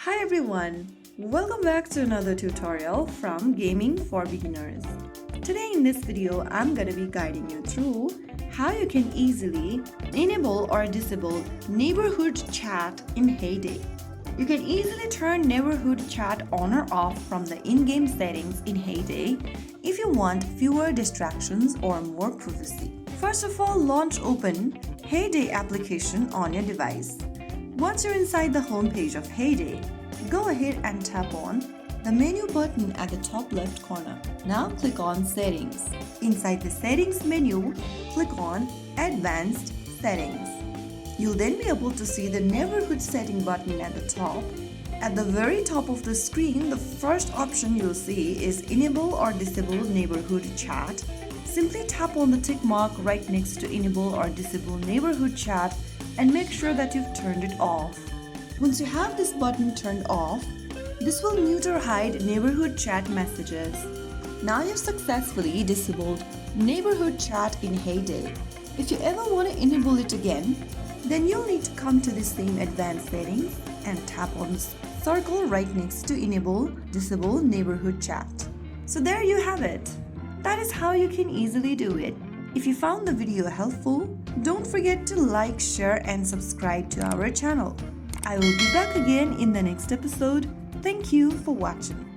Hi everyone! Welcome back to another tutorial from Gaming for Beginners. Today in this video, I'm gonna be guiding you through how you can easily enable or disable neighborhood chat in Hay Day. You can easily turn neighborhood chat on or off from the in-game settings in Hay Day if you want fewer distractions or more privacy. First of all, launch open Hay Day application on your device. Once you're inside the home page of Hay Day, go ahead and tap on the menu button at the top left corner. Now click on Settings. Inside the Settings menu, click on Advanced Settings. You'll then be able to see the Neighborhood Setting button at the top. At the very top of the screen, the first option you'll see is Enable or Disable Neighborhood Chat. Simply tap on the tick mark right next to Enable or Disable Neighborhood Chat and make sure that you've turned it off. Once you have this button turned off, this will mute or hide neighborhood chat messages. Now you've successfully disabled neighborhood chat in Hay Day. If you ever want to enable it again, then you'll need to come to the same advanced settings and tap on circle right next to enable disable neighborhood chat. So there you have it. That is how you can easily do it. If you found the video helpful, don't forget to like, share and subscribe to our channel. I will be back again in the next episode. Thank you for watching.